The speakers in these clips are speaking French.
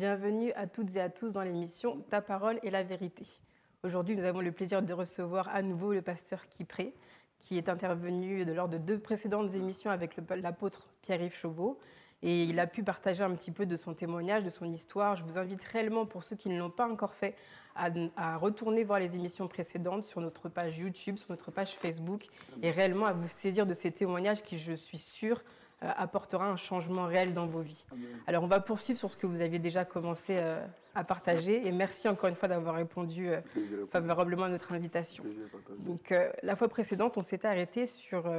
Bienvenue à toutes et à tous dans l'émission Ta parole et la vérité. Aujourd'hui, nous avons le plaisir de recevoir à nouveau le pasteur Kipré, qui est intervenu lors de 2 précédentes émissions avec l'apôtre Pierre-Yves Chauveau. Et il a pu partager un petit peu de son témoignage, de son histoire. Je vous invite réellement, pour ceux qui ne l'ont pas encore fait, à retourner voir les émissions précédentes sur notre page YouTube, sur notre page Facebook, et réellement à vous saisir de ces témoignages qui, je suis sûre, apportera un changement réel dans vos vies. Amen. Alors, on va poursuivre sur ce que vous aviez déjà commencé à partager. Et merci encore une fois d'avoir répondu favorablement à notre invitation. Donc, la fois précédente, on s'était arrêté sur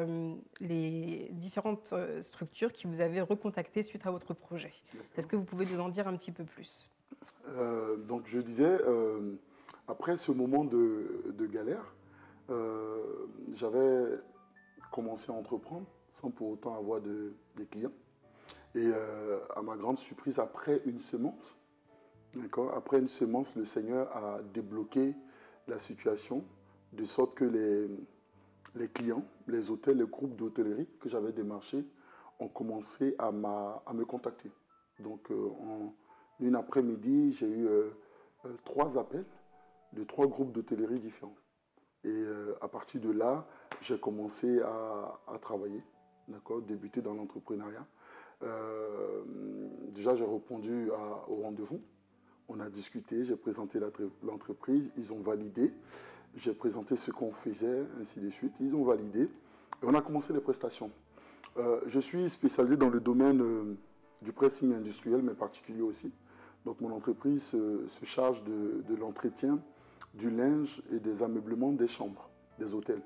les différentes structures qui vous avaient recontacté suite à votre projet. Est-ce que vous pouvez nous en dire un petit peu plus? Donc, je disais, après ce moment de galère, j'avais commencé à entreprendre sans pour autant avoir des clients. Et à ma grande surprise, après une semence, le Seigneur a débloqué la situation de sorte que les clients, les hôtels, les groupes d'hôtellerie que j'avais démarchés ont commencé à me contacter. Donc, en une après-midi, j'ai eu 3 appels de 3 groupes d'hôtellerie différents. Et à partir de là, j'ai commencé à travailler, débuter dans l'entrepreneuriat. Déjà, j'ai répondu au rendez-vous. On a discuté, j'ai présenté l'entreprise, ils ont validé. J'ai présenté ce qu'on faisait, ainsi de suite. Ils ont validé et on a commencé les prestations. Je suis spécialisé dans le domaine du pressing industriel, mais particulier aussi. Donc, mon entreprise se charge de l'entretien du linge et des ameublements des chambres, des hôtels.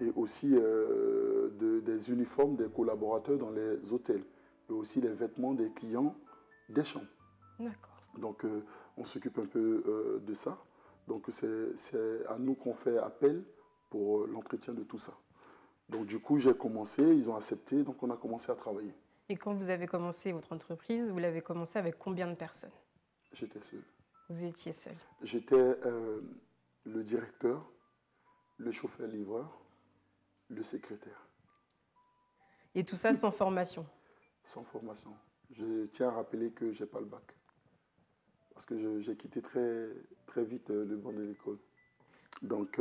Et aussi des uniformes des collaborateurs dans les hôtels. Et aussi les vêtements des clients des chambres. D'accord. Donc, on s'occupe un peu de ça. Donc, c'est à nous qu'on fait appel pour l'entretien de tout ça. Donc, du coup, j'ai commencé, ils ont accepté, donc on a commencé à travailler. Et quand vous avez commencé votre entreprise, vous l'avez commencé avec combien de personnes? J'étais seul. Vous étiez seul. J'étais le directeur, le chauffeur-livreur, le secrétaire. Et tout ça sans formation? Sans formation. Je tiens à rappeler que je n'ai pas le bac. Parce que j'ai quitté très, très vite le banc de l'école. Donc,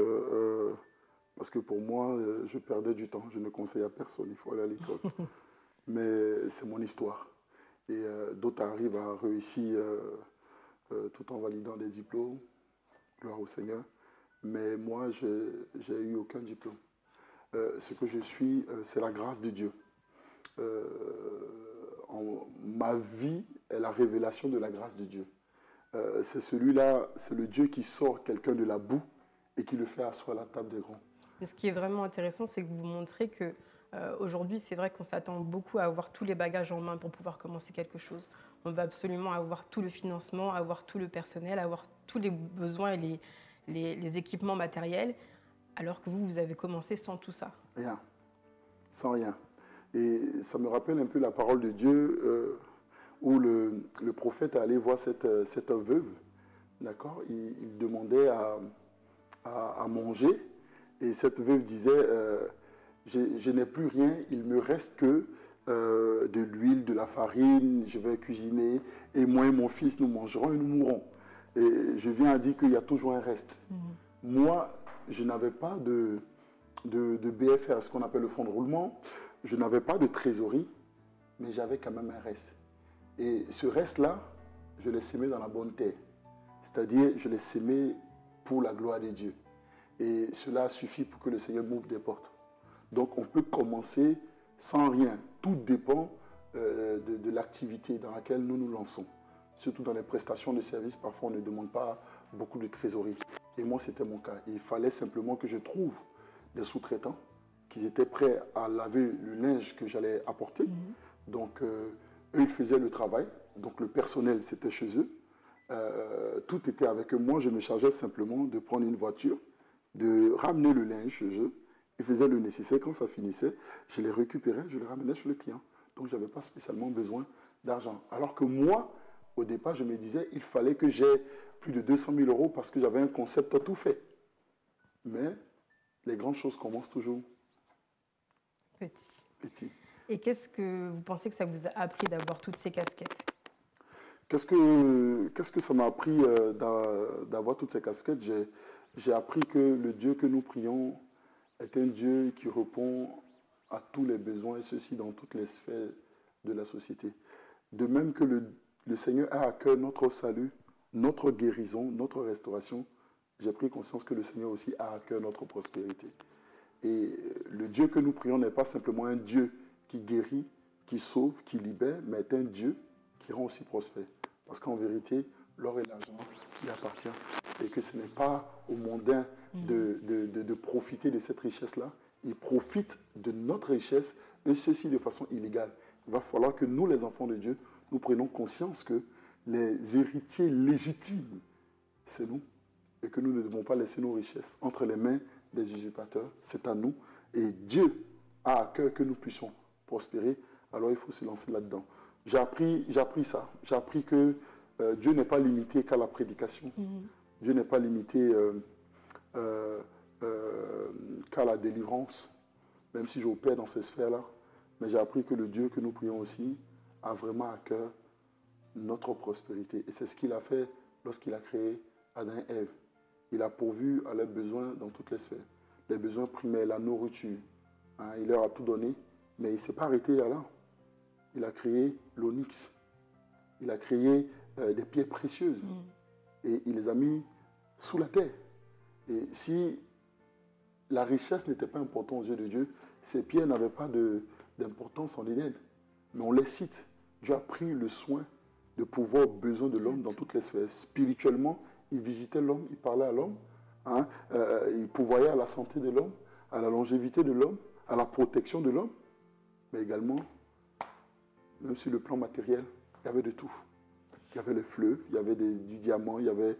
parce que pour moi, je perdais du temps. Je ne conseille à personne, il faut aller à l'école. Mais c'est mon histoire. Et d'autres arrivent à réussir tout en validant des diplômes. Gloire au Seigneur. Mais moi, j'ai eu aucun diplôme. Ce que je suis, c'est la grâce de Dieu. Ma vie est la révélation de la grâce de Dieu. C'est celui-là, c'est le Dieu qui sort quelqu'un de la boue et qui le fait asseoir à la table des grands. Mais ce qui est vraiment intéressant, c'est que vous montrez que aujourd'hui, c'est vrai qu'on s'attend beaucoup à avoir tous les bagages en main pour pouvoir commencer quelque chose. On va absolument avoir tout le financement, avoir tout le personnel, avoir tous les besoins et les équipements matériels, alors que vous avez commencé sans tout ça. Rien, sans rien. Et ça me rappelle un peu la parole de Dieu où le prophète est allé voir cette veuve, d'accord? Il demandait à manger et cette veuve disait je n'ai plus rien, il me reste que de l'huile, de la farine, je vais cuisiner et moi et mon fils nous mangerons et nous mourrons. Et je viens à dire qu'il y a toujours un reste. Moi, je n'avais pas de BFR, ce qu'on appelle le fonds de roulement. Je n'avais pas de trésorerie, mais j'avais quand même un reste. Et ce reste-là, je l'ai sémé dans la bonne terre. C'est-à-dire, je l'ai sémé pour la gloire de Dieu. Et cela suffit pour que le Seigneur m'ouvre des portes. Donc, on peut commencer sans rien. Tout dépend de l'activité dans laquelle nous nous lançons. Surtout dans les prestations de services, parfois on ne demande pas beaucoup de trésorerie. Et moi, c'était mon cas. Il fallait simplement que je trouve des sous-traitants qui étaient prêts à laver le linge que j'allais apporter. Donc, eux, ils faisaient le travail. Donc, le personnel, c'était chez eux. Tout était avec eux. Moi, je me chargeais simplement de prendre une voiture, de ramener le linge chez eux. Ils faisaient le nécessaire. Quand ça finissait, je les récupérais, je les ramenais chez le client. Donc, je n'avais pas spécialement besoin d'argent. Alors que moi, au départ, je me disais, il fallait que j'aie plus de 200 000 € parce que j'avais un concept tout fait. Mais les grandes choses commencent toujours petit. Et qu'est-ce que vous pensez que ça vous a appris d'avoir toutes ces casquettes? Qu'est-ce que ça m'a appris d'avoir toutes ces casquettes? J'ai appris que le Dieu que nous prions est un Dieu qui répond à tous les besoins, et ceci dans toutes les sphères de la société. De même que le Seigneur a à cœur notre salut, notre guérison, notre restauration, j'ai pris conscience que le Seigneur aussi a à cœur notre prospérité. Et le Dieu que nous prions n'est pas simplement un Dieu qui guérit, qui sauve, qui libère, mais est un Dieu qui rend aussi prospère. Parce qu'en vérité, l'or et l'argent lui appartient. Et que ce n'est pas aux mondains de profiter de cette richesse-là. Ils profitent de notre richesse, et ceci de façon illégale. Il va falloir que nous, les enfants de Dieu, nous prenions conscience que les héritiers légitimes, c'est nous. Et que nous ne devons pas laisser nos richesses entre les mains des usurpateurs. C'est à nous. Et Dieu a à cœur que nous puissions prospérer. Alors il faut se lancer là-dedans. J'ai appris ça. J'ai appris que Dieu n'est pas limité qu'à la prédication. Dieu n'est pas limité qu'à la délivrance, même si j'opère dans ces sphères-là. Mais j'ai appris que le Dieu que nous prions aussi a vraiment à cœur notre prospérité. Et c'est ce qu'il a fait lorsqu'il a créé Adam et Ève. Il a pourvu à leurs besoins dans toutes les sphères. Les besoins primaires, la nourriture. Hein, il leur a tout donné, mais il ne s'est pas arrêté là. Il a créé l'onyx. Il a créé des pierres précieuses. Et il les a mis sous la terre. Et si la richesse n'était pas importante aux yeux de Dieu, ces pierres n'avaient pas d'importance en elles. Mais on les cite. Dieu a pris le soin de pouvoir aux besoins de l'homme dans toutes les sphères. Spirituellement, il visitait l'homme, il parlait à l'homme, hein, il pourvoyait à la santé de l'homme, à la longévité de l'homme, à la protection de l'homme, mais également, même sur le plan matériel, il y avait de tout. Il y avait le fleuve, il y avait du diamant, il y avait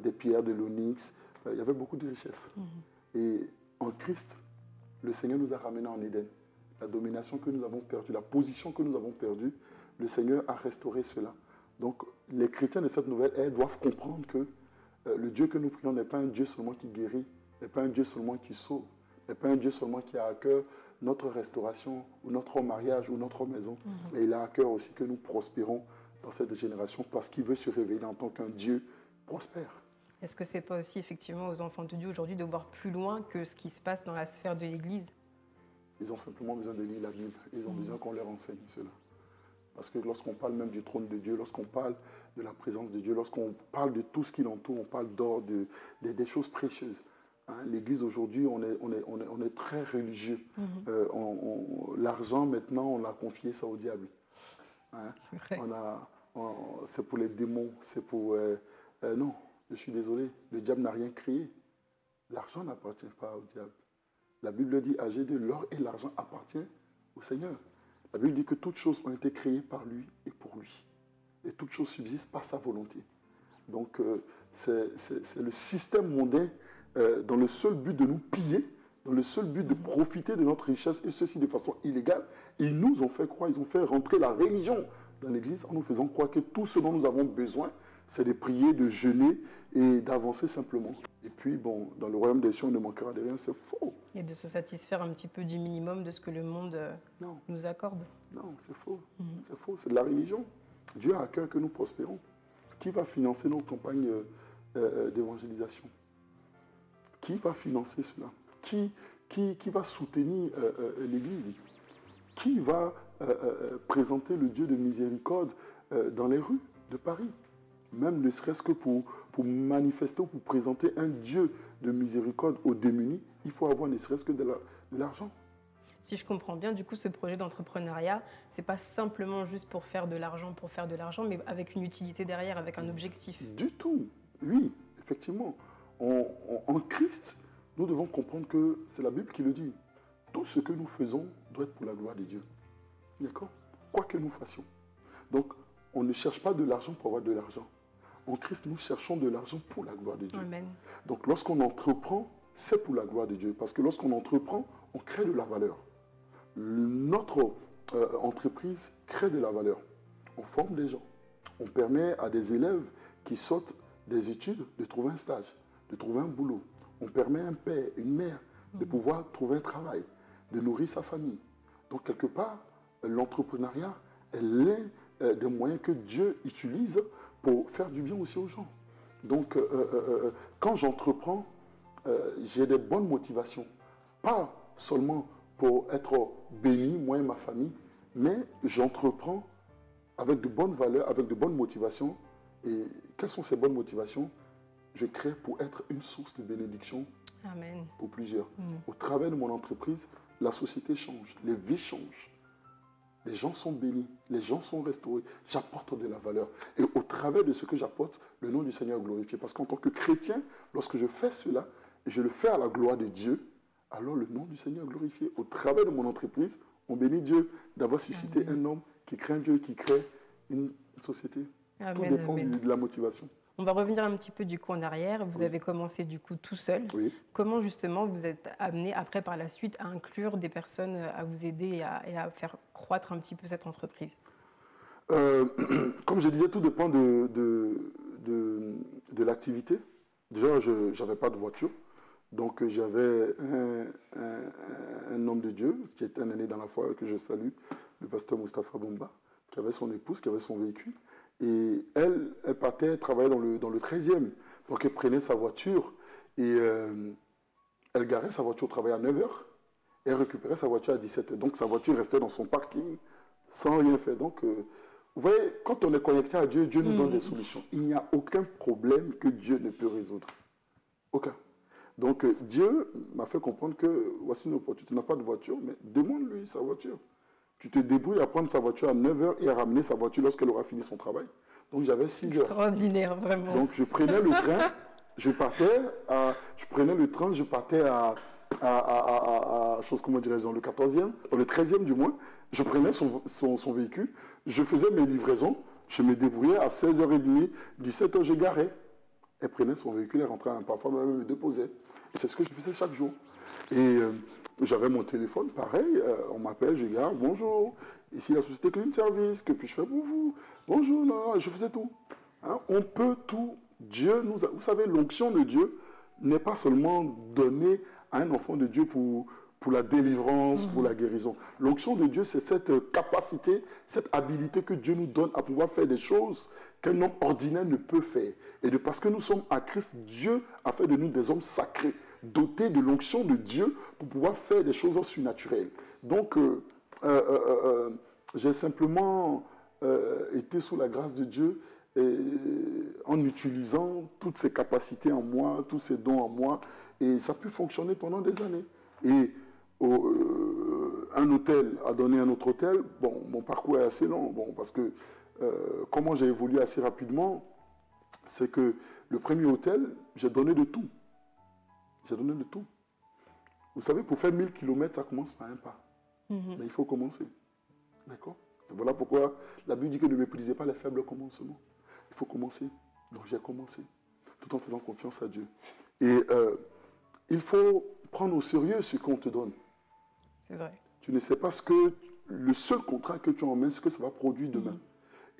des pierres, de l'onyx, il y avait beaucoup de richesses. Et en Christ, le Seigneur nous a ramenés en Éden. La domination que nous avons perdue, la position que nous avons perdue, le Seigneur a restauré cela. Donc, les chrétiens de cette nouvelle ère doivent comprendre que le Dieu que nous prions n'est pas un Dieu seulement qui guérit, n'est pas un Dieu seulement qui sauve, n'est pas un Dieu seulement qui a à cœur notre restauration, ou notre mariage, ou notre maison, mais il a à cœur aussi que nous prospérons dans cette génération parce qu'il veut se révéler en tant qu'un Dieu prospère. Est-ce que ce n'est pas aussi effectivement aux enfants de Dieu aujourd'hui de voir plus loin que ce qui se passe dans la sphère de l'Église? Ils ont simplement besoin de lire la Bible. Ils ont besoin qu'on leur enseigne cela. Parce que lorsqu'on parle même du trône de Dieu, lorsqu'on parle de la présence de Dieu, lorsqu'on parle de tout ce qui l'entoure, on parle d'or, des choses précieuses. Hein, l'Église aujourd'hui, on est très religieux. L'argent, maintenant, on l'a confié ça au diable. Hein, c'est pour les démons, c'est pour... non, je suis désolé, le diable n'a rien créé. L'argent n'appartient pas au diable. La Bible dit, âgé de l'or et l'argent appartient au Seigneur. La Bible dit que toutes choses ont été créées par lui et pour lui. Et toutes choses subsistent par sa volonté. Donc, c'est le système mondain dans le seul but de nous piller, dans le seul but de profiter de notre richesse, et ceci de façon illégale. Ils nous ont fait croire, ils ont fait rentrer la religion dans l'Église en nous faisant croire que tout ce dont nous avons besoin, c'est de prier, de jeûner et d'avancer simplement. Et puis, bon, dans le royaume des cieux, on ne manquera de rien, c'est faux. Et de se satisfaire un petit peu du minimum de ce que le monde nous accorde. Non, c'est faux. C'est faux, c'est de la religion. Dieu a à cœur que nous prospérons. Qui va financer nos campagnes d'évangélisation? Qui va financer cela? Qui va soutenir l'Église? Qui va présenter le Dieu de miséricorde dans les rues de Paris? Même ne serait-ce que pour manifester ou pour présenter un Dieu de miséricorde aux démunis, il faut avoir ne serait-ce que de l'argent. Si je comprends bien, du coup, ce projet d'entrepreneuriat, ce n'est pas simplement juste pour faire de l'argent, mais avec une utilité derrière, avec un objectif. Du tout, oui, effectivement. En Christ, nous devons comprendre que c'est la Bible qui le dit. Tout ce que nous faisons doit être pour la gloire de Dieu. D'accord? Quoi que nous fassions. Donc, on ne cherche pas de l'argent pour avoir de l'argent. En Christ, nous cherchons de l'argent pour la gloire de Dieu. Amen. Donc, lorsqu'on entreprend, c'est pour la gloire de Dieu. Parce que lorsqu'on entreprend, on crée de la valeur. Notre entreprise crée de la valeur. On forme des gens. On permet à des élèves qui sortent des études de trouver un stage, de trouver un boulot. On permet à un père, une mère de pouvoir trouver un travail, de nourrir sa famille. Donc, quelque part, l'entrepreneuriat est l'un des moyens que Dieu utilise pour faire du bien aussi aux gens. Donc, quand j'entreprends, j'ai des bonnes motivations. Pas seulement pour être béni, moi et ma famille, mais j'entreprends avec de bonnes valeurs, avec de bonnes motivations. Et quelles sont ces bonnes motivations? Je crée pour être une source de bénédiction Amen. pour plusieurs. Au travers de mon entreprise, la société change, les vies changent. Les gens sont bénis, les gens sont restaurés. J'apporte de la valeur. Et au travers de ce que j'apporte, le nom du Seigneur est glorifié. Parce qu'en tant que chrétien, lorsque je fais cela, et je le fais à la gloire de Dieu, alors le nom du Seigneur est glorifié. Au travers de mon entreprise, on bénit Dieu d'avoir suscité un homme qui craint Dieu, qui crée une société. Amen, Tout dépend amen. de la motivation. On va revenir un petit peu du coup en arrière. Vous avez commencé du coup tout seul. Oui. Comment justement vous êtes amené après par la suite à inclure des personnes à vous aider et à faire croître un petit peu cette entreprise? Comme je disais, tout dépend de l'activité. Déjà, je n'avais pas de voiture. Donc, j'avais un homme de Dieu, qui était un aîné dans la foi, que je salue, le pasteur Moustapha Bomba, qui avait son épouse, qui avait son véhicule. Et elle partait travailler dans le 13e. Donc, elle prenait sa voiture et elle garait sa voiture au travail à 9h. Et elle récupérait sa voiture à 17h. Donc, sa voiture restait dans son parking sans rien faire. Donc, vous voyez, quand on est connecté à Dieu, Dieu nous donne des solutions. Il n'y a aucun problème que Dieu ne peut résoudre. Aucun. Donc, Dieu m'a fait comprendre que voici une opportunité. Tu n'as pas de voiture, mais demande-lui sa voiture. Tu te débrouilles à prendre sa voiture à 9h et à ramener sa voiture lorsqu'elle aura fini son travail. Donc, j'avais 6 heures. Extraordinaire, vraiment. Donc, je prenais le train, je prenais le train, je partais comment dirais-je, dans le 14e, dans le 13e du moins. Je prenais son véhicule, je faisais mes livraisons, je me débrouillais à 16h30, 17h, je garais. Elle prenait son véhicule, elle rentrait, parfois même me déposait. Et c'est ce que je faisais chaque jour. Et j'avais mon téléphone, pareil, on m'appelle, je gare, bonjour, ici la société Clean Service, que puis-je faire pour vous? Bonjour, non, je faisais tout. Hein, on peut tout. Dieu nous a, vous savez, l'onction de Dieu n'est pas seulement donnée à un enfant de Dieu pour la délivrance, pour la guérison. L'onction de Dieu, c'est cette capacité, cette habilité que Dieu nous donne à pouvoir faire des choses qu'un homme ordinaire ne peut faire. Et parce que nous sommes à Christ, Dieu a fait de nous des hommes sacrés, dotés de l'onction de Dieu pour pouvoir faire des choses surnaturelles. Donc, j'ai simplement été sous la grâce de Dieu et, en utilisant toutes ces capacités en moi, tous ces dons en moi. Et ça a pu fonctionner pendant des années. Et un hôtel a donné un autre hôtel. Bon, mon parcours est assez long, parce que comment j'ai évolué assez rapidement, c'est que le premier hôtel, j'ai donné de tout. J'ai donné de tout. Vous savez, pour faire 1000 km, ça commence par un pas. Mais il faut commencer. D'accord? Voilà pourquoi la Bible dit que ne méprisez pas les faibles commencements. Il faut commencer. Donc j'ai commencé, tout en faisant confiance à Dieu. Et il faut prendre au sérieux ce qu'on te donne. C'est vrai. Tu ne sais pas le seul contrat que tu as en main, ce que ça va produire demain.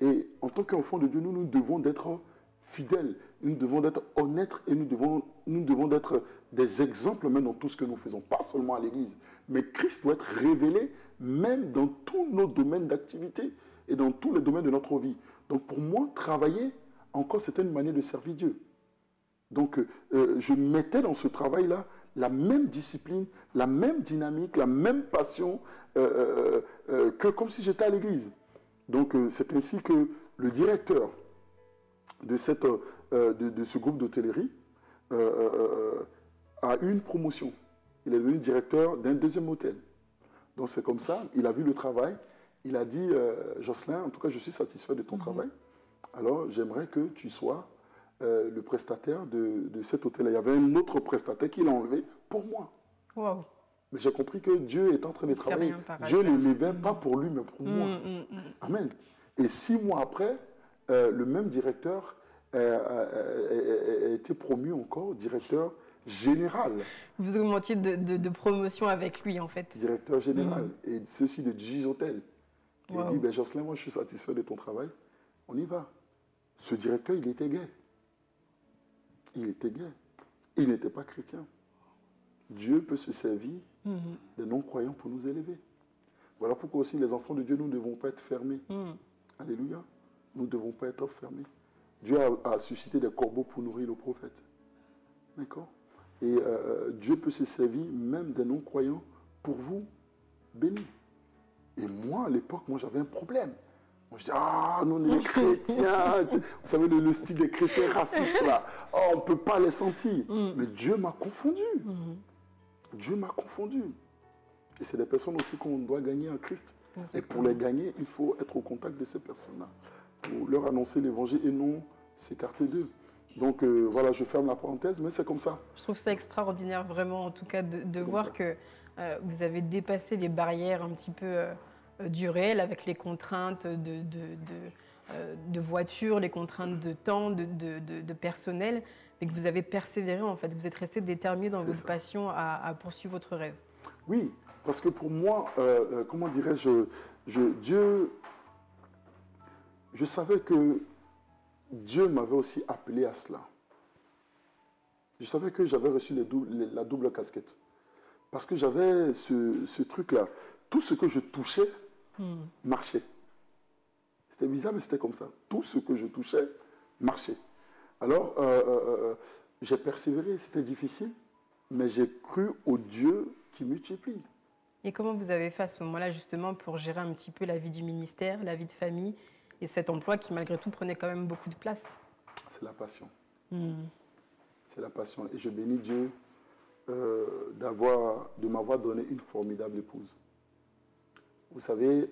Et en tant qu'enfants de Dieu, nous devons d'être fidèles, nous devons d'être honnêtes et nous devons d'être des exemples même dans tout ce que nous faisons, pas seulement à l'église. Mais Christ doit être révélé même dans tous nos domaines d'activité et dans tous les domaines de notre vie. Donc pour moi, travailler, encore, c'était une manière de servir Dieu. Donc je mettais dans ce travail-là la même discipline, la même dynamique, la même passion que comme si j'étais à l'église. Donc c'est ainsi que le directeur de ce groupe d'hôtellerie a eu une promotion. Il est devenu directeur d'un deuxième hôtel. Donc c'est comme ça, il a vu le travail, il a dit Jocelyn, en tout cas je suis satisfait de ton travail, alors j'aimerais que tu sois le prestataire de cet hôtel. Il y avait un autre prestataire qu'il a enlevé pour moi. Wow. Mais j'ai compris que Dieu est en train de travailler. Dieu ne l'élevait pas pour lui, mais pour moi. Amen. Et 6 mois après, le même directeur a été promu encore directeur général. Vous augmentiez de promotion avec lui, en fait. Directeur général. Et ceci de 18 hôtels. Et il dit, ben, Jocelyn, moi je suis satisfait de ton travail. On y va. Ce directeur, il était gay. Il était gay. Il n'était pas chrétien. Dieu peut se servir des non-croyants pour nous élever. Voilà pourquoi aussi les enfants de Dieu, nous ne devons pas être fermés Alléluia. Nous ne devons pas être fermés. Dieu a suscité des corbeaux pour nourrir le prophète. D'accord? Et Dieu peut se servir même des non-croyants pour vous bénir. Et moi, à l'époque, j'avais un problème. Moi, je dis, ah, nous, on est les chrétiens. Vous savez, le style des chrétiens racistes, là. Oh, on ne peut pas les sentir. Mais Dieu m'a confondu. Dieu m'a confondu. Et c'est des personnes aussi qu'on doit gagner en Christ. Exactement. Et pour les gagner, il faut être au contact de ces personnes-là. Pour leur annoncer l'évangile et non s'écarter d'eux. Donc voilà, je ferme la parenthèse, mais c'est comme ça. Je trouve ça extraordinaire, vraiment, en tout cas, de voir que vous avez dépassé les barrières un petit peu du réel avec les contraintes de voiture, les contraintes de temps, de personnel, mais que vous avez persévéré, en fait. Vous êtes resté déterminé dans votre passion à poursuivre votre rêve. Oui, parce que pour moi, comment dirais-je, je savais que Dieu m'avait aussi appelé à cela. Je savais que j'avais reçu la double casquette. Parce que j'avais ce truc-là. Tout ce que je touchais marchait. C'était bizarre, mais c'était comme ça. Tout ce que je touchais marchait. Alors, j'ai persévéré. C'était difficile, mais j'ai cru au Dieu qui multiplie. Et comment vous avez fait à ce moment-là, justement, pour gérer un petit peu la vie du ministère, la vie de famille et cet emploi qui, malgré tout, prenait quand même beaucoup de place? C'est la passion. C'est la passion. Et je bénis Dieu de m'avoir donné une formidable épouse. Vous savez,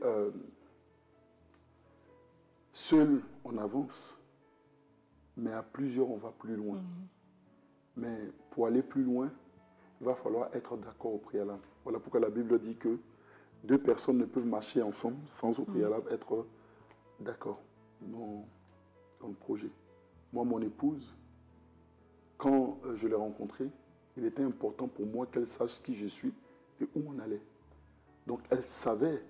seul, on avance, mais à plusieurs, on va plus loin. Mais pour aller plus loin, il va falloir être d'accord au préalable. Voilà pourquoi la Bible dit que 2 personnes ne peuvent marcher ensemble sans au préalable être d'accord dans le projet. Moi, mon épouse, quand je l'ai rencontrée, il était important pour moi qu'elle sache qui je suis et où on allait. Donc, elle savait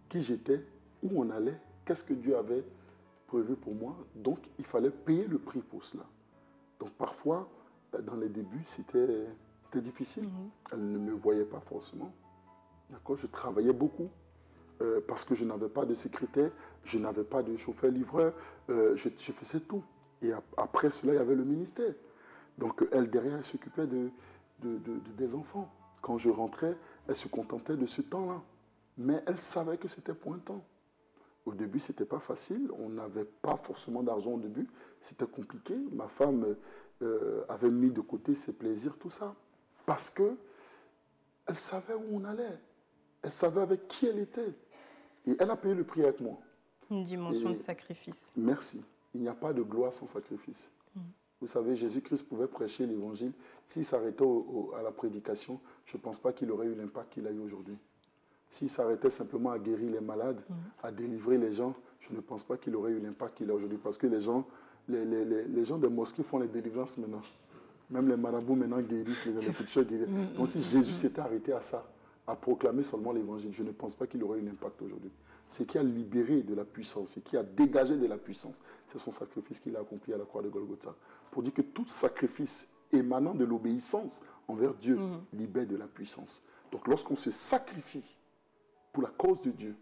qui j'étais, où on allait, qu'est-ce que Dieu avait prévu pour moi. Donc, il fallait payer le prix pour cela. Donc, parfois, dans les débuts, c'était difficile. Elle ne me voyait pas forcément. D'accord? Je travaillais beaucoup. Parce que je n'avais pas de secrétaire, je n'avais pas de chauffeur-livreur, je faisais tout. Et après cela, il y avait le ministère. Donc elle, derrière, elle s'occupait des enfants. Quand je rentrais, elle se contentait de ce temps-là. Mais elle savait que c'était pour un temps. Au début, ce n'était pas facile. On n'avait pas forcément d'argent au début. C'était compliqué. Ma femme avait mis de côté ses plaisirs, tout ça. Parce qu'elle savait où on allait. Elle savait avec qui elle était. Et elle a payé le prix avec moi. Une dimension de sacrifice. Merci. Il n'y a pas de gloire sans sacrifice. Vous savez, Jésus-Christ pouvait prêcher l'évangile. S'il s'arrêtait à la prédication, je ne pense pas qu'il aurait eu l'impact qu'il a eu aujourd'hui. S'il s'arrêtait simplement à guérir les malades, à délivrer les gens, je ne pense pas qu'il aurait eu l'impact qu'il a aujourd'hui. Parce que les gens des mosquées font les délivrances maintenant. Même les marabouts maintenant guérissent, les futurs guérissent. Donc si Jésus s'était arrêté à ça, à proclamer seulement l'évangile, je ne pense pas qu'il aurait eu un impact aujourd'hui. Ce qui a libéré de la puissance, ce qui a dégagé de la puissance, c'est son sacrifice qu'il a accompli à la croix de Golgotha. Pour dire que tout sacrifice émanant de l'obéissance envers Dieu libère de la puissance. Donc lorsqu'on se sacrifie pour la cause de Dieu,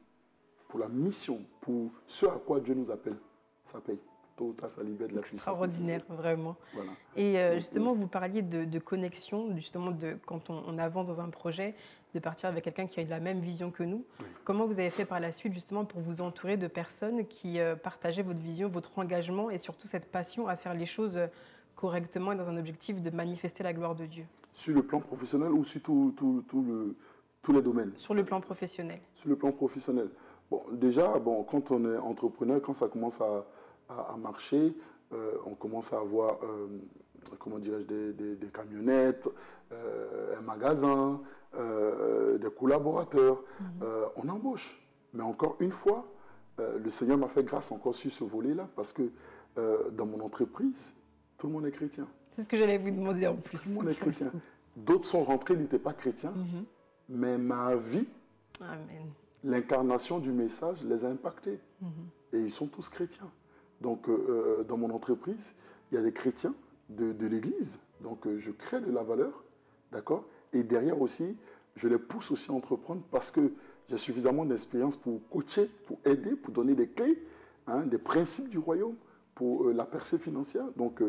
pour la mission, pour ce à quoi Dieu nous appelle, ça paye. Tôt ou tard, ça libère de la puissance. Extraordinaire, vraiment. Voilà. Et justement, vous parliez de connexion, justement, quand on avance dans un projet, de partir avec quelqu'un qui a la même vision que nous. Oui. Comment vous avez fait par la suite, justement, pour vous entourer de personnes qui partageaient votre vision, votre engagement et surtout cette passion à faire les choses correctement et dans un objectif de manifester la gloire de Dieu? Sur le plan professionnel ou sur tous les domaines? Sur le plan professionnel. Sur le plan professionnel. Bon, déjà, quand on est entrepreneur, quand ça commence à marcher, on commence à avoir, comment dirais-je, des camionnettes, un magasin, des collaborateurs. On embauche. Mais encore une fois, le Seigneur m'a fait grâce encore sur ce volet-là, parce que dans mon entreprise, tout le monde est chrétien. C'est ce que j'allais vous demander en plus. Tout le monde est chrétien. D'autres sont rentrés, ils n'étaient pas chrétiens, mais ma vie, l'incarnation du message les a impactés. Et ils sont tous chrétiens. Donc, dans mon entreprise, il y a des chrétiens de l'Église. Donc, je crée de la valeur, d'accord? Et derrière aussi, je les pousse aussi à entreprendre parce que j'ai suffisamment d'expérience pour coacher, pour aider, pour donner des clés hein, des principes du royaume pour la percée financière. Donc,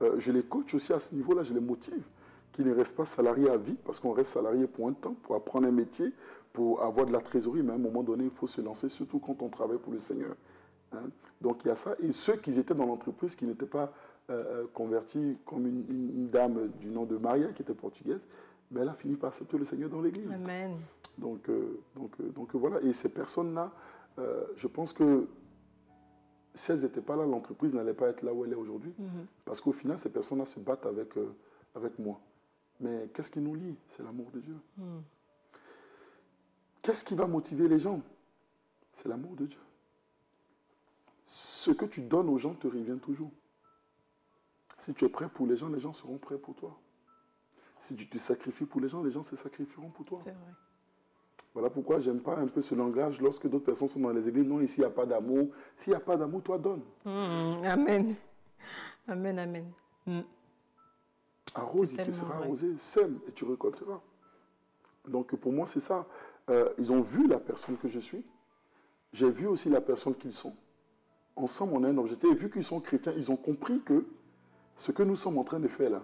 je les coach aussi à ce niveau-là, je les motive, qu'ils ne restent pas salariés à vie, parce qu'on reste salarié pour un temps, pour apprendre un métier, pour avoir de la trésorerie, mais à un moment donné, il faut se lancer, surtout quand on travaille pour le Seigneur. Hein. Donc, il y a ça. Et ceux qui étaient dans l'entreprise, qui n'étaient pas convertis, comme une dame du nom de Maria, qui était portugaise, mais elle a fini par accepter le Seigneur dans l'église. Amen. Donc voilà. Et ces personnes-là, je pense que si elles n'étaient pas là, l'entreprise n'allait pas être là où elle est aujourd'hui. Parce qu'au final, ces personnes-là se battent avec moi. Mais qu'est-ce qui nous lie? C'est l'amour de Dieu. Qu'est-ce qui va motiver les gens? C'est l'amour de Dieu. Ce que tu donnes aux gens te revient toujours. Si tu es prêt pour les gens seront prêts pour toi. Si tu te sacrifies pour les gens se sacrifieront pour toi. C'est vrai. Voilà pourquoi je n'aime pas un peu ce langage lorsque d'autres personnes sont dans les églises. Non, ici, il n'y a pas d'amour. S'il n'y a pas d'amour, toi, donne. Amen. Amen, amen. Arrose, il te sera arrosé. Sème et tu récolteras. Donc, pour moi, c'est ça. Ils ont vu la personne que je suis. J'ai vu aussi la personne qu'ils sont. Ensemble, on a un objectif. Et vu qu'ils sont chrétiens, ils ont compris que ce que nous sommes en train de faire là,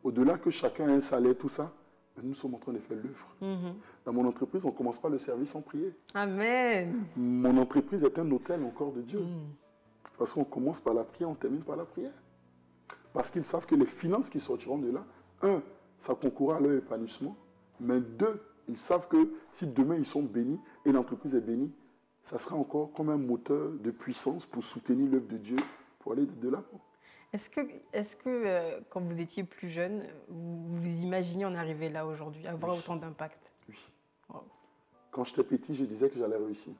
au-delà que chacun ait un salaire, tout ça, nous sommes en train de faire l'œuvre. Dans mon entreprise, on ne commence pas le service sans prier. Amen. Mon entreprise est un hôtel encore de Dieu. Parce qu'on commence par la prière, on termine par la prière. Parce qu'ils savent que les finances qui sortiront de là, un, ça concourra à leur épanouissement, mais deux, ils savent que si demain ils sont bénis et l'entreprise est bénie, ça sera encore comme un moteur de puissance pour soutenir l'œuvre de Dieu, pour aller de l'avant. Est-ce que quand vous étiez plus jeune, vous imaginiez en arriver là aujourd'hui, avoir autant d'impact? Oui. Wow. Quand j'étais petit, je disais que j'allais réussir.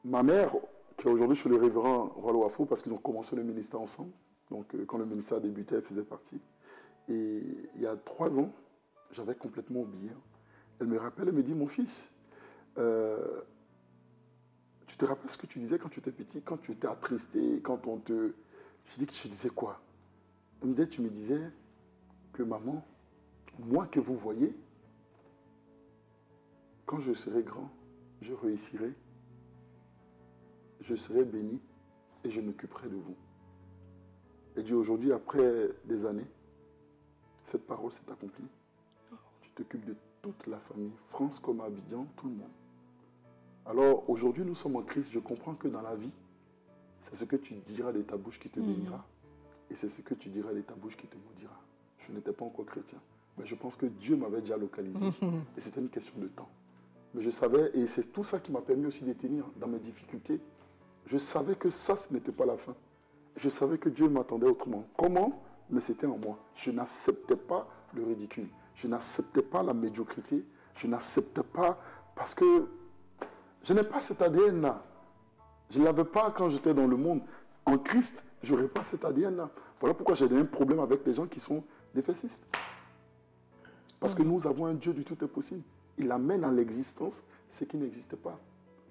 Ma mère, qui est aujourd'hui chez le révérend Roi Wafo, parce qu'ils ont commencé le ministère ensemble, donc quand le ministère débutait, elle faisait partie. Et il y a 3 ans, j'avais complètement oublié. Elle me rappelle, elle me dit, mon fils, tu te rappelles ce que tu disais quand tu étais petit, quand tu étais attristé, quand on te... Je dis que je disais quoi? Elle me disait, tu me disais que maman, moi que vous voyez, quand je serai grand, je réussirai, je serai béni et je m'occuperai de vous. Et Dieu, aujourd'hui, après des années, cette parole s'est accomplie. Tu t'occupes de toute la famille, France comme Abidjan, tout le monde. Alors aujourd'hui, nous sommes en Christ. Je comprends que dans la vie, c'est ce que tu diras de ta bouche qui te bénira. Et c'est ce que tu diras de ta bouche qui te maudira. Je n'étais pas encore chrétien. Mais je pense que Dieu m'avait déjà localisé. Et c'était une question de temps. Mais je savais, et c'est tout ça qui m'a permis aussi de tenir dans mes difficultés. Je savais que ça, ce n'était pas la fin. Je savais que Dieu m'attendait autrement. Comment? Mais c'était en moi. Je n'acceptais pas le ridicule. Je n'acceptais pas la médiocrité. Je n'acceptais pas parce que je n'ai pas cet ADN-là. Je ne l'avais pas quand j'étais dans le monde. En Christ, je n'aurais pas cet ADN-là. Voilà pourquoi j'ai un problème avec les gens qui sont défaitistes. Parce que nous avons un Dieu du tout est possible. Il amène à l'existence ce qui n'existait pas.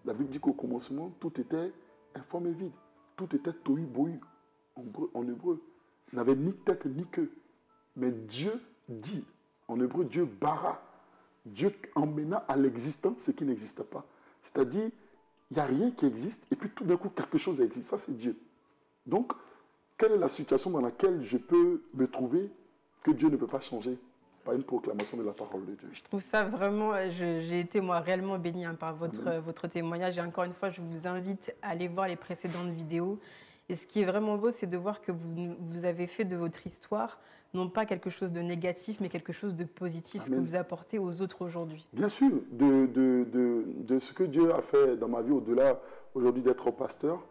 La Bible dit qu'au commencement, tout était informe et vide. Tout était tohu bohu en hébreu. Il n'avait ni tête ni queue. Mais Dieu dit, en hébreu, Dieu bara. Dieu emmena à l'existence ce qui n'existait pas. C'est-à-dire, il n'y a rien qui existe et puis tout d'un coup, quelque chose existe. Ça, c'est Dieu. Donc, quelle est la situation dans laquelle je peux me trouver que Dieu ne peut pas changer par une proclamation de la parole de Dieu? Je trouve ça vraiment, j'ai été moi réellement bénie par votre témoignage. Et encore une fois, je vous invite à aller voir les précédentes vidéos. Et ce qui est vraiment beau, c'est de voir que vous avez fait de votre histoire, non pas quelque chose de négatif, mais quelque chose de positif. Amen. Que vous apportez aux autres aujourd'hui. Bien sûr, de ce que Dieu a fait dans ma vie, au-delà aujourd'hui d'être pasteur,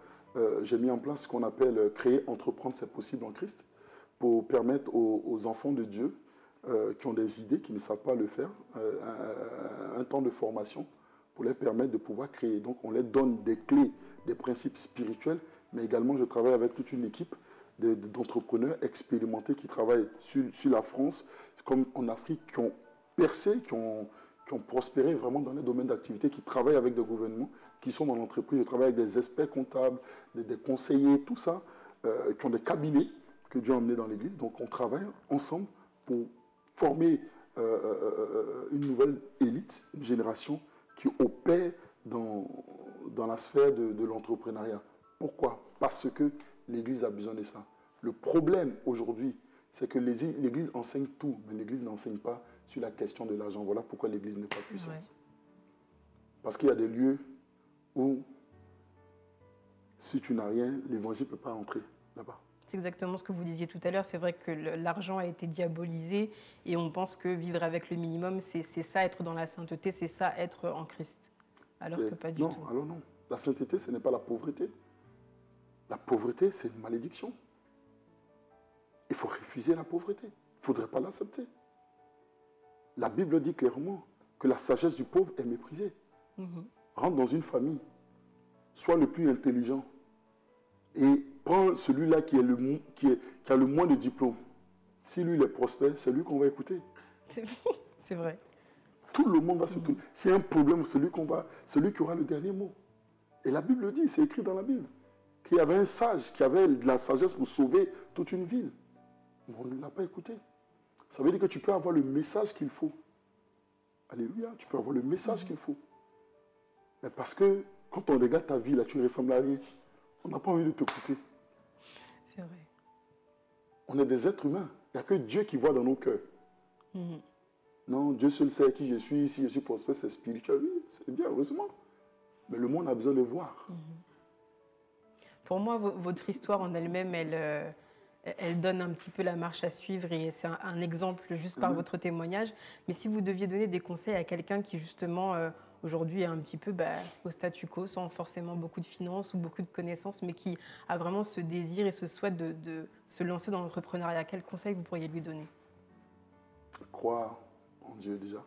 j'ai mis en place ce qu'on appelle créer, entreprendre, c'est possible en Christ, pour permettre aux enfants de Dieu qui ont des idées, qui ne savent pas le faire, un temps de formation pour les permettre de pouvoir créer. Donc on les donne des clés, des principes spirituels, mais également je travaille avec toute une équipe d'entrepreneurs expérimentés qui travaillent sur la France, comme en Afrique, qui ont percé, qui ont prospéré vraiment dans les domaines d'activité, qui travaillent avec des gouvernements, qui sont dans l'entreprise. Je travaille avec des experts comptables, des conseillers, tout ça, qui ont des cabinets que Dieu a emmenés dans l'Église. Donc on travaille ensemble pour former une nouvelle élite, une génération qui opère dans dans la sphère de l'entrepreneuriat. Pourquoi? Parce que l'Église a besoin de ça. Le problème aujourd'hui, c'est que l'Église enseigne tout, mais l'Église n'enseigne pas sur la question de l'argent. Voilà pourquoi l'Église n'est pas puissante. Ouais. Parce qu'il y a des lieux où, si tu n'as rien, l'Évangile ne peut pas entrer là-bas. C'est exactement ce que vous disiez tout à l'heure. C'est vrai que l'argent a été diabolisé et on pense que vivre avec le minimum, c'est ça être dans la sainteté, c'est ça être en Christ. Alors que pas du tout. Non, alors non. La sainteté, ce n'est pas la pauvreté. La pauvreté, c'est une malédiction. Il faut refuser la pauvreté. Il ne faudrait pas l'accepter. La Bible dit clairement que la sagesse du pauvre est méprisée. Rentre dans une famille, sois le plus intelligent et prends celui-là qui a le moins de diplômes. Si lui, il est prospère, c'est lui qu'on va écouter. C'est vrai. Tout le monde va se tourner. S'il y a un problème, celui qui aura le dernier mot. Et la Bible le dit, c'est écrit dans la Bible, qu'il y avait un sage qui avait de la sagesse pour sauver toute une ville. Mais on ne l'a pas écouté. Ça veut dire que tu peux avoir le message qu'il faut. Alléluia, tu peux avoir le message qu'il faut. Mais parce que quand on regarde ta vie, là, tu ne ressembles à rien. On n'a pas envie de t'écouter. C'est vrai. On est des êtres humains. Il n'y a que Dieu qui voit dans nos cœurs. Non, Dieu seul sait qui je suis. Si je suis prospère, c'est spirituel. Oui, c'est bien, heureusement. Mais le monde a besoin de voir. Pour moi, votre histoire en elle-même, elle donne un petit peu la marche à suivre et c'est un exemple juste par votre témoignage. Mais si vous deviez donner des conseils à quelqu'un qui, justement, aujourd'hui est un petit peu au statu quo, sans forcément beaucoup de finances ou beaucoup de connaissances, mais qui a vraiment ce désir et ce souhait de se lancer dans l'entrepreneuriat, quel conseil vous pourriez lui donner? Croire en Dieu déjà.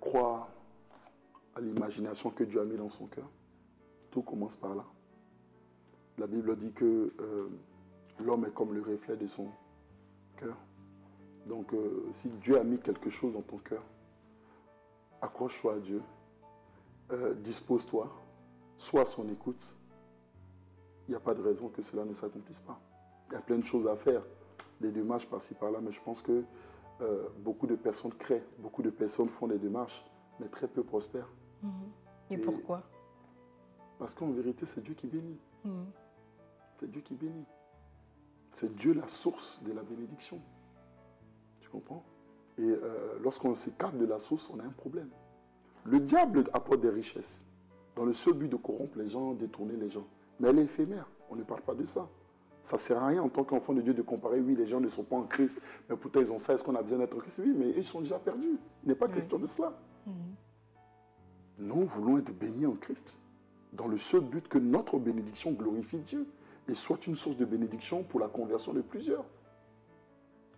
Croire à l'imagination que Dieu a mis dans son cœur. Tout commence par là. La Bible dit que l'homme est comme le reflet de son cœur. Donc, si Dieu a mis quelque chose dans ton cœur, accroche-toi à Dieu, dispose-toi, sois à son écoute. Il n'y a pas de raison que cela ne s'accomplisse pas. Il y a plein de choses à faire, des démarches par-ci par-là, mais je pense que beaucoup de personnes créent, beaucoup de personnes font des démarches, mais très peu prospèrent. Et pourquoi? Parce qu'en vérité, c'est Dieu qui bénit. C'est Dieu qui bénit. C'est Dieu la source de la bénédiction. Tu comprends? Et lorsqu'on s'écarte de la source, on a un problème. Le diable apporte des richesses dans le seul but de corrompre les gens, détourner les gens. Mais elle est éphémère. On ne parle pas de ça. Ça ne sert à rien en tant qu'enfant de Dieu de comparer, oui, les gens ne sont pas en Christ, mais pourtant ils ont ça, est-ce qu'on a besoin d'être en Christ? Oui, mais ils sont déjà perdus. Il n'est pas question de cela. Nous voulons être bénis en Christ, dans le seul but que notre bénédiction glorifie Dieu et soit une source de bénédiction pour la conversion de plusieurs.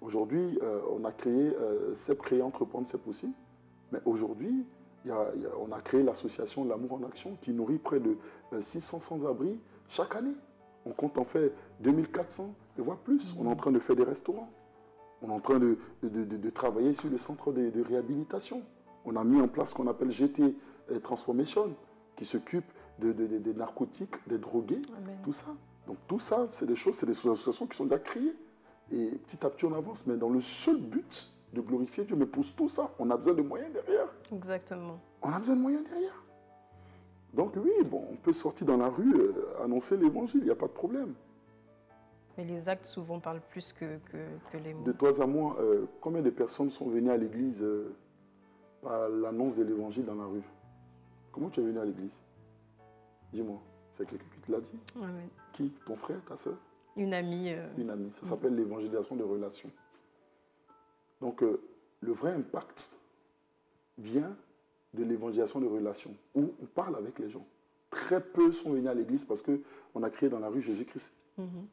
Aujourd'hui, on a créé, c'est créé Entreprendre, c'est possible, mais aujourd'hui, on a créé l'association L'Amour en Action qui nourrit près de 600 sans-abri chaque année. On compte en faire 2400 et voire plus. On est en train de faire des restaurants. On est en train de travailler sur le centre de réhabilitation. On a mis en place ce qu'on appelle GT Transformation, qui s'occupe des narcotiques, des drogués, tout ça. Donc tout ça, c'est des choses, c'est des associations qui sont déjà créées. Et petit à petit, on avance, mais dans le seul but de glorifier Dieu. Mais pour tout ça, on a besoin de moyens derrière. Exactement. On a besoin de moyens derrière. Donc oui, bon, on peut sortir dans la rue, annoncer l'évangile, il n'y a pas de problème. Mais les actes souvent parlent plus que les mots. De toi à moi, combien de personnes sont venues à l'église par l'annonce de l'évangile dans la rue? Comment tu es venu à l'église? Dis-moi, c'est quelqu'un qui te l'a dit? Oui. Qui? Ton frère, ta soeur? Une amie. Une amie. Ça s'appelle l'évangélisation de relations. Donc, le vrai impact vient de l'évangélisation de relations, où on parle avec les gens. Très peu sont venus à l'église parce qu'on a créé dans la rue Jésus-Christ.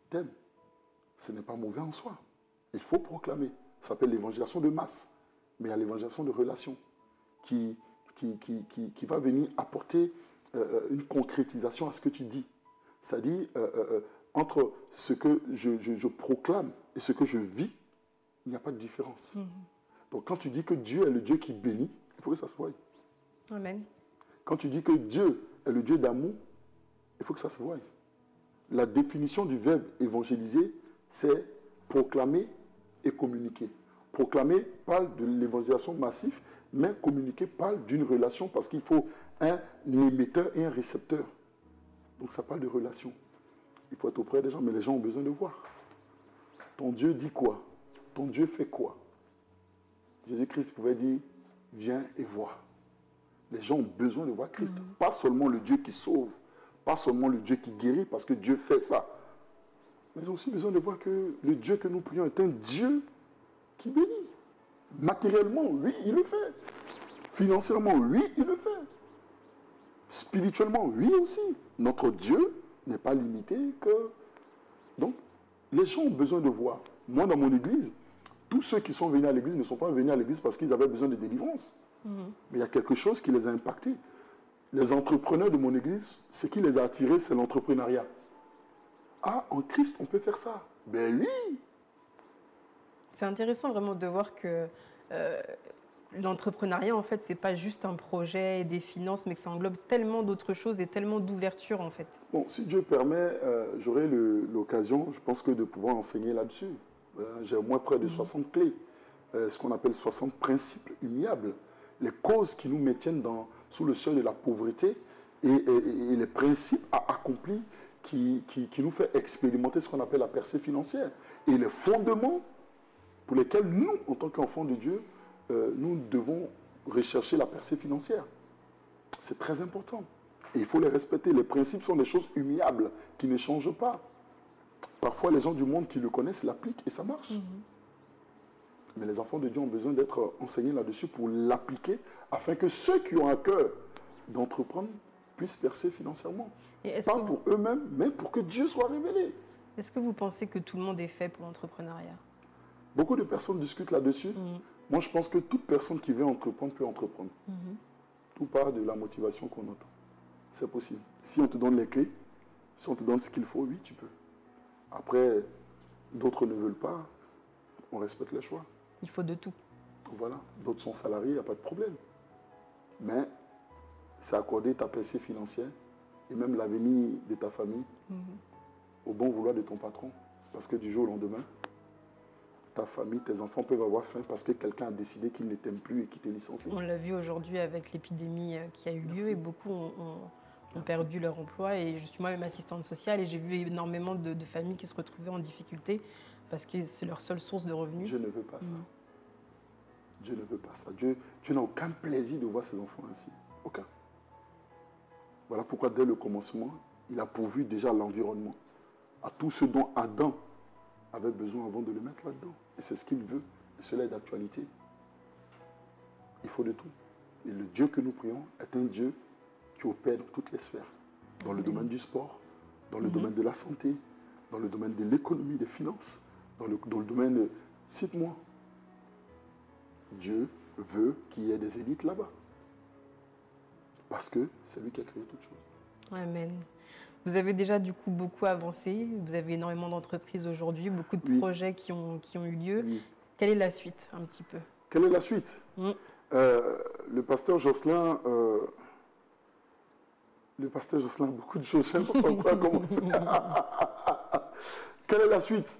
T'aimes. Ce n'est pas mauvais en soi. Il faut proclamer. Ça s'appelle l'évangélisation de masse. Mais il y a l'évangélisation de relations qui va venir apporter une concrétisation à ce que tu dis. C'est-à-dire, entre ce que je proclame et ce que je vis, il n'y a pas de différence. Donc, quand tu dis que Dieu est le Dieu qui bénit, il faut que ça se voie. Amen. Quand tu dis que Dieu est le Dieu d'amour, il faut que ça se voie. La définition du verbe évangéliser, c'est proclamer et communiquer. Proclamer parle de l'évangélisation massive, mais communiquer parle d'une relation parce qu'il faut un émetteur et un récepteur. Donc ça parle de relation. Il faut être auprès des gens, mais les gens ont besoin de voir. Ton Dieu dit quoi? Ton Dieu fait quoi? Jésus-Christ pouvait dire, viens et vois. Les gens ont besoin de voir Christ. Pas seulement le Dieu qui sauve, pas seulement le Dieu qui guérit, parce que Dieu fait ça. Mais ils ont aussi besoin de voir que le Dieu que nous prions est un Dieu qui bénit. Matériellement, oui, il le fait. Financièrement, oui, il le fait. Spirituellement, oui aussi. Notre Dieu n'est pas limité que... Donc, les gens ont besoin de voir. Moi, dans mon église, tous ceux qui sont venus à l'église ne sont pas venus à l'église parce qu'ils avaient besoin de délivrance. Mais il y a quelque chose qui les a impactés. Les entrepreneurs de mon église, ce qui les a attirés, c'est l'entrepreneuriat. Ah, en Christ, on peut faire ça. Ben oui. C'est intéressant vraiment de voir que l'entrepreneuriat, en fait, c'est pas juste un projet et des finances, mais que ça englobe tellement d'autres choses et tellement d'ouverture, en fait. Bon, si Dieu permet, j'aurai l'occasion, je pense que de pouvoir enseigner là-dessus. J'ai au moins près de 60 clés, ce qu'on appelle 60 principes immuables, les causes qui nous maintiennent sous le seuil de la pauvreté et les principes à accomplir qui nous fait expérimenter ce qu'on appelle la percée financière et les fondements pour lesquels nous, en tant qu'enfants de Dieu, nous devons rechercher la percée financière. C'est très important. Et il faut les respecter. Les principes sont des choses immuables qui ne changent pas. Parfois, les gens du monde qui le connaissent l'appliquent et ça marche. Mais les enfants de Dieu ont besoin d'être enseignés là-dessus pour l'appliquer afin que ceux qui ont à cœur d'entreprendre puissent percer financièrement. Pas pour eux-mêmes, mais pour que Dieu soit révélé. Est-ce que vous pensez que tout le monde est fait pour l'entrepreneuriat? Beaucoup de personnes discutent là-dessus. Moi, je pense que toute personne qui veut entreprendre peut entreprendre. Tout part de la motivation qu'on entend. C'est possible. Si on te donne les clés, si on te donne ce qu'il faut, oui, tu peux. Après, d'autres ne veulent pas, on respecte les choix. Il faut de tout. Voilà. D'autres sont salariés, il n'y a pas de problème. Mais c'est accorder ta percée financière et même l'avenir de ta famille au bon vouloir de ton patron. Parce que du jour au lendemain, ta famille, tes enfants peuvent avoir faim parce que quelqu'un a décidé qu'il ne t'aime plus et qu'il te licencie. On l'a vu aujourd'hui avec l'épidémie qui a eu lieu et beaucoup ont perdu leur emploi. Et je suis moi-même assistante sociale et j'ai vu énormément de familles qui se retrouvaient en difficulté parce que c'est leur seule source de revenus. Dieu ne veut pas ça. Dieu ne veut pas ça. Dieu n'a aucun plaisir de voir ses enfants ainsi. Aucun. Voilà pourquoi dès le commencement, il a pourvu déjà l'environnement à tout ce dont Adam avait besoin avant de le mettre là-dedans. Et c'est ce qu'il veut. Et cela est d'actualité. Il faut de tout. Et le Dieu que nous prions est un Dieu qui opère dans toutes les sphères. Dans le domaine du sport, dans le domaine de la santé, dans le domaine de l'économie, des finances, dans le domaine de... Cite-moi. Dieu veut qu'il y ait des élites là-bas. Parce que c'est lui qui a créé toutes choses. Amen. Vous avez déjà du coup beaucoup avancé, vous avez énormément d'entreprises aujourd'hui, beaucoup de projets qui ont eu lieu. Oui. Quelle est la suite un petit peu? Quelle est la suite? Le pasteur Jocelyn a beaucoup de choses, je ne sais pas pourquoi commencer. Quelle est la suite?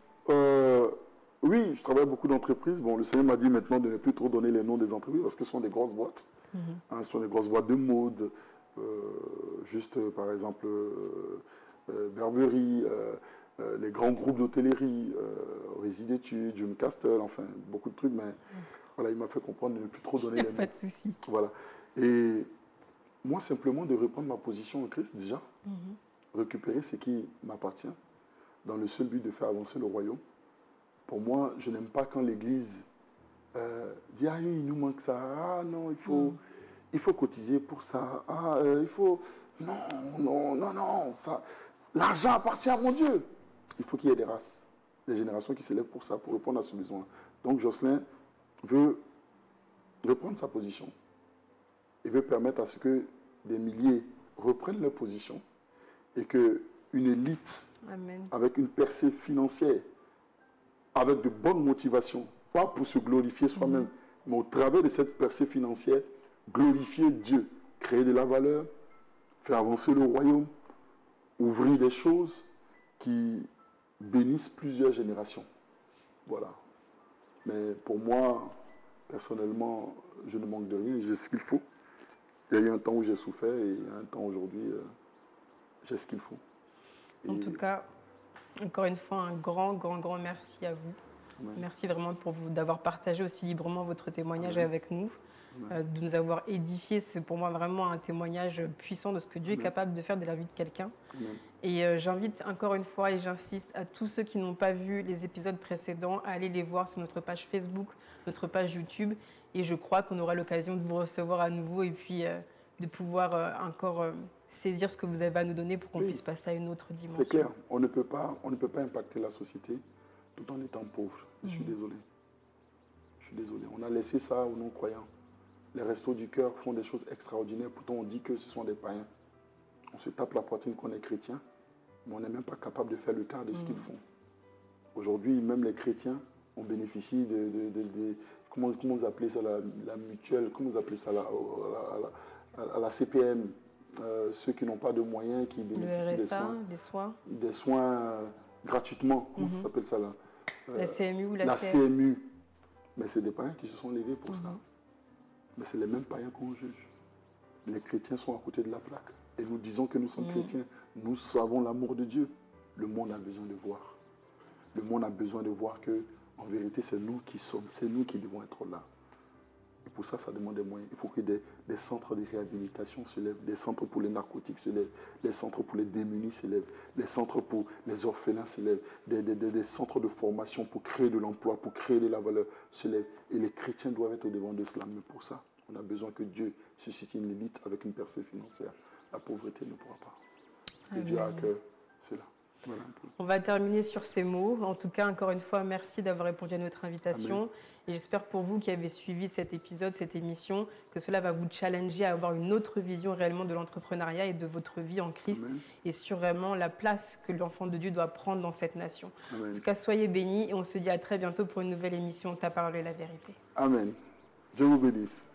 Oui, je travaille beaucoup d'entreprises. Bon, le Seigneur m'a dit maintenant de ne plus trop donner les noms des entreprises parce que ce sont des grosses boîtes. Ce sont des grosses boîtes de mode. Par exemple, Burberry, les grands groupes d'hôtellerie, Rési Études, June Castle, enfin, beaucoup de trucs, mais voilà, il m'a fait comprendre de ne plus trop donner les noms. Pas de souci. Voilà. Et moi, simplement de reprendre ma position en Christ, déjà, récupérer ce qui m'appartient, dans le seul but de faire avancer le royaume. Pour moi, je n'aime pas quand l'Église dit « Ah, il nous manque ça. Ah, non, il faut cotiser pour ça. Ah, il faut... Non, ça... L'argent appartient à mon Dieu. » Il faut qu'il y ait des races, des générations qui s'élèvent pour ça, pour répondre à ce besoin. Donc, Jocelyn veut reprendre sa position. Il veut permettre à ce que des milliers reprennent leur position et qu'une élite avec une percée financière, avec de bonnes motivations, pas pour se glorifier soi-même, mais au travers de cette percée financière, glorifier Dieu, créer de la valeur, faire avancer le royaume, ouvrir des choses qui bénissent plusieurs générations. Voilà. Mais pour moi, personnellement, je ne manque de rien, j'ai ce qu'il faut. Il y a eu un temps où j'ai souffert et un temps aujourd'hui, j'ai ce qu'il faut. En tout cas, encore une fois, un grand, grand, grand merci à vous. Amen. Merci vraiment pour vous d'avoir partagé aussi librement votre témoignage Amen. avec nous, de nous avoir édifiés. C'est pour moi vraiment un témoignage puissant de ce que Dieu est capable de faire de la vie de quelqu'un. Et j'invite encore une fois et j'insiste à tous ceux qui n'ont pas vu les épisodes précédents à aller les voir sur notre page Facebook, notre page YouTube. Et je crois qu'on aura l'occasion de vous recevoir à nouveau et puis de pouvoir encore saisir ce que vous avez à nous donner pour qu'on puisse passer à une autre dimension. C'est clair, on ne peut pas impacter la société tout en étant pauvre. Je suis désolé. Je suis désolé. On a laissé ça aux non-croyants. Les restos du cœur font des choses extraordinaires. Pourtant, on dit que ce sont des païens. On se tape la poitrine qu'on est chrétien, mais on n'est même pas capable de faire le quart de ce qu'ils font. Aujourd'hui, même les chrétiens, on bénéficie de comment vous appelez ça, la mutuelle, comment vous appelez ça, à la CPM, ceux qui n'ont pas de moyens, qui bénéficient le RSA, des soins gratuitement. Comment ça s'appelle ça là la CMU ou la CMU. Mais c'est des païens qui se sont levés pour ça. Mais c'est les mêmes païens qu'on juge. Les chrétiens sont à côté de la plaque. Et nous disons que nous sommes chrétiens. Nous savons l'amour de Dieu. Le monde a besoin de voir. Le monde a besoin de voir que, en vérité, c'est nous qui sommes, c'est nous qui devons être là. Et pour ça, ça demande des moyens. Il faut que des centres de réhabilitation se lèvent, des centres pour les narcotiques se lèvent, des centres pour les démunis se lèvent, des centres pour les orphelins se lèvent, des centres de formation pour créer de l'emploi, pour créer de la valeur se lèvent. Et les chrétiens doivent être au devant de cela. Mais pour ça, on a besoin que Dieu suscite une élite avec une percée financière. La pauvreté ne pourra pas. Et Dieu a à cœur cela. Voilà un peu. On va terminer sur ces mots. En tout cas, encore une fois, merci d'avoir répondu à notre invitation. Amen. Et j'espère pour vous qui avez suivi cet épisode, cette émission, que cela va vous challenger à avoir une autre vision réellement de l'entrepreneuriat et de votre vie en Christ. Amen. Et sur vraiment la place que l'enfant de Dieu doit prendre dans cette nation. Amen. En tout cas, soyez bénis et on se dit à très bientôt pour une nouvelle émission Ta parole est la vérité. Amen. Dieu vous bénisse.